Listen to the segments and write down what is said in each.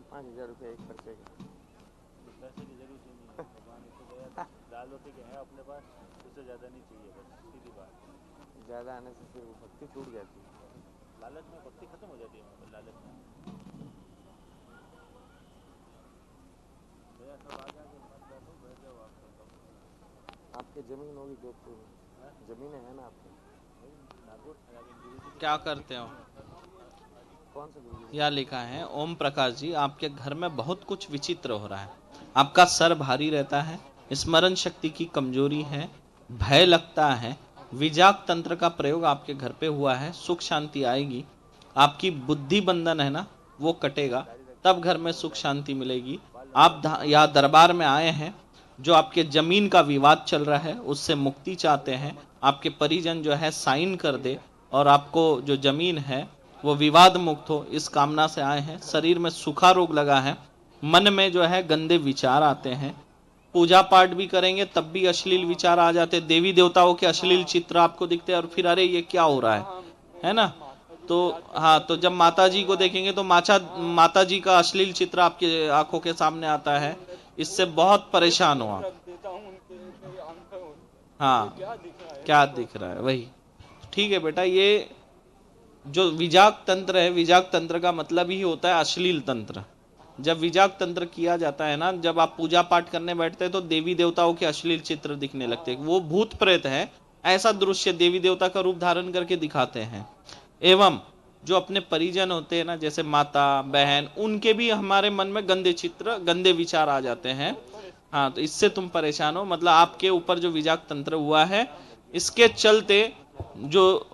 5,000 रुपये एक खर्चे का। पैसे की जरूरत ही नहीं है, भगवान ने तो गया दाल रोटी के है अपने पास, उससे ज़्यादा नहीं चाहिए, बस सीधी बात। ज़्यादा आने से फिर वो भक्ति छूट जाती है। लालच में भक्ति खत्म हो जाती है, वहाँ पर लालच में भैया सब आ जाके मत बैठो, बैठ जाओ आप सब। आपकी ज़मीन होगी जोधपुर में, ज़मीनें हैं ना आपकी? क्या करते हो? कौन सा गुरु? यह लिखा है, ओम प्रकाश जी आपके घर में बहुत कुछ विचित्र हो रहा है। आपका सर भारी रहता है, स्मरण शक्ति की कमजोरी है, भय लगता है, विजाक तंत्र का प्रयोग आपके घर पे हुआ है, सुख शांति आएगी, आपकी बुद्धि बंधन है ना वो कटेगा, तब घर में सुख शांति मिलेगी। आप यहाँ दरबार में आए हैं, जो आपके जमीन का विवाद चल रहा है उससे मुक्ति चाहते हैं, आपके परिजन जो है साइन कर दे और आपको जो जमीन है वो विवाद मुक्त हो, इस कामना से आए हैं। शरीर में सूखा रोग लगा है, मन में जो है गंदे विचार आते हैं, पूजा पाठ भी करेंगे तब भी अश्लील विचार आ जाते, देवी देवताओं के अश्लील चित्र आपको दिखते हैं और फिर अरे ये क्या हो रहा है ना। तो हाँ, तो जब माता जी को देखेंगे तो माता जी का अश्लील चित्र आपके आंखों के सामने आता है, इससे बहुत परेशान हो आप। हाँ, क्या दिख रहा है वही ठीक है बेटा। ये जो विजाक तंत्र है, विजाक तंत्र का मतलब ही होता है अश्लील तंत्र। जब विजाक तंत्र किया जाता है ना, जब आप पूजा पाठ करने बैठते हैं तो देवी देवताओं के अश्लील चित्र दिखने लगते हैं, वो भूत प्रेत है ऐसा दृश्य देवी देवता का रूप धारण करके दिखाते हैं। एवं जो अपने परिजन होते हैं ना, जैसे माता बहन, उनके भी हमारे मन में गंदे चित्र गंदे विचार आ जाते हैं। हाँ, तो इससे तुम परेशान हो, मतलब आपके ऊपर जो विजाक तंत्र हुआ है इसके चलते जो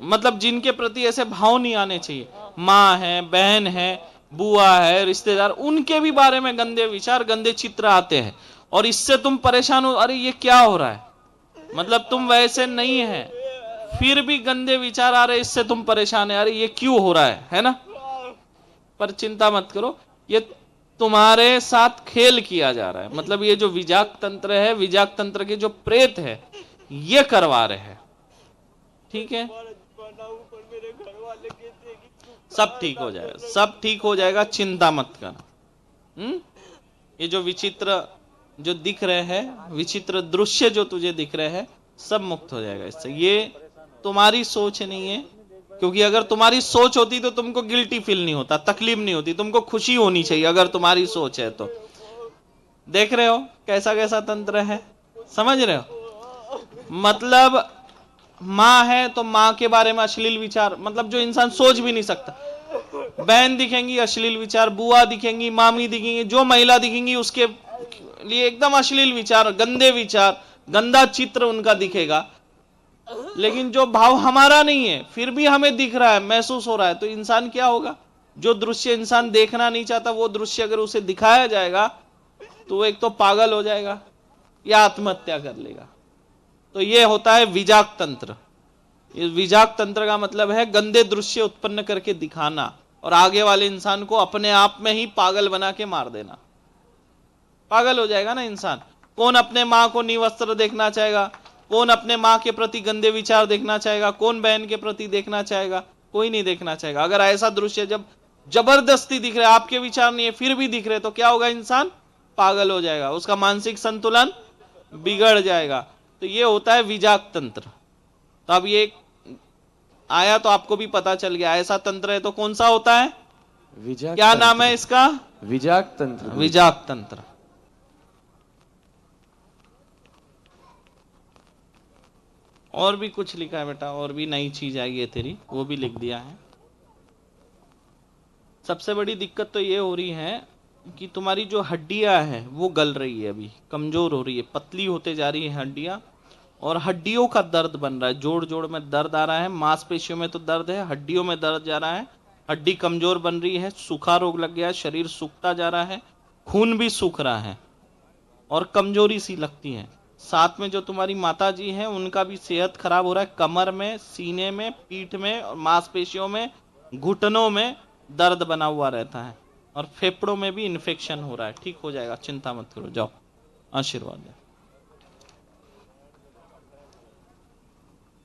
मतलब जिनके प्रति ऐसे भाव नहीं आने चाहिए, माँ है, बहन है, बुआ है, रिश्तेदार, उनके भी बारे में गंदे विचार गंदे चित्र आते हैं और इससे तुम परेशान हो, अरे ये क्या हो रहा है, मतलब तुम वैसे नहीं है फिर भी गंदे विचार आ रहे, इससे तुम परेशान है, अरे ये क्यों हो रहा है ना। पर चिंता मत करो, ये तुम्हारे साथ खेल किया जा रहा है, मतलब ये जो विजाक तंत्र है, विजाक तंत्र के जो प्रेत है ये करवा रहे हैं, ठीक है। सब ठीक हो जाएगा, सब ठीक हो जाएगा, चिंता मत कर। ये जो विचित्र जो दिख रहे हैं, विचित्र दृश्य जो तुझे दिख रहे हैं, सब मुक्त हो जाएगा इससे। ये तुम्हारी सोच नहीं है, क्योंकि अगर तुम्हारी सोच होती तो तुमको गिल्टी फील नहीं होता, तकलीफ नहीं होती, तुमको खुशी होनी चाहिए अगर तुम्हारी सोच है तो। देख रहे हो कैसा कैसा तंत्र है, समझ रहे हो। मतलब माँ है तो माँ के बारे में अश्लील विचार, मतलब जो इंसान सोच भी नहीं सकता, बहन दिखेंगी अश्लील विचार, बुआ दिखेंगी, मामी दिखेंगी, जो महिला दिखेंगी उसके लिए एकदम अश्लील विचार, गंदे विचार, गंदा चित्र उनका दिखेगा। लेकिन जो भाव हमारा नहीं है फिर भी हमें दिख रहा है, महसूस हो रहा है, तो इंसान क्या होगा, जो दृश्य इंसान देखना नहीं चाहता वो दृश्य अगर उसे दिखाया जाएगा तो वो एक तो पागल हो जाएगा या आत्महत्या कर लेगा। तो ये होता है विजाक तंत्र। इस विजाक तंत्र का मतलब है गंदे दृश्य उत्पन्न करके दिखाना और आगे वाले इंसान को अपने आप में ही पागल बना के मार देना। पागल हो जाएगा ना इंसान। कौन अपने माँ को निवस्त्र देखना चाहेगा, कौन अपने माँ के प्रति गंदे विचार देखना चाहेगा, कौन बहन के प्रति देखना चाहेगा, कोई नहीं देखना चाहेगा। अगर ऐसा दृश्य जब जबरदस्ती दिख रहा है, आपके विचार नहीं है फिर भी दिख रहे, तो क्या होगा, इंसान पागल हो जाएगा, उसका मानसिक संतुलन बिगड़ जाएगा। तो ये होता है विजाक तंत्र। तो अब ये आया तो आपको भी पता चल गया, ऐसा तंत्र है तो कौन सा होता है, विजाक क्या तंत्र। नाम है इसका, विजाक तंत्र। विजाक तंत्र। और भी कुछ लिखा है बेटा, और भी नई चीज आई है तेरी, वो भी लिख दिया है। सबसे बड़ी दिक्कत तो ये हो रही है कि तुम्हारी जो हड्डियां हैं वो गल रही है, अभी कमजोर हो रही है, पतली होते जा रही है हड्डियां, और हड्डियों का दर्द बन रहा है, जोड़ जोड़ में दर्द आ रहा है, मांसपेशियों में तो दर्द है, हड्डियों में दर्द जा रहा है, हड्डी कमजोर बन रही है, सूखा रोग लग गया है, शरीर सूखता जा रहा है, खून भी सूख रहा है और कमजोरी सी लगती है। साथ में जो तुम्हारी माता जी हैं उनका भी सेहत खराब हो रहा है, कमर में, सीने में, पीठ में और मांसपेशियों में, घुटनों में दर्द बना हुआ रहता है और फेफड़ों में भी इन्फेक्शन हो रहा है। ठीक हो जाएगा, चिंता मत करो, जाओ आशीर्वाद है।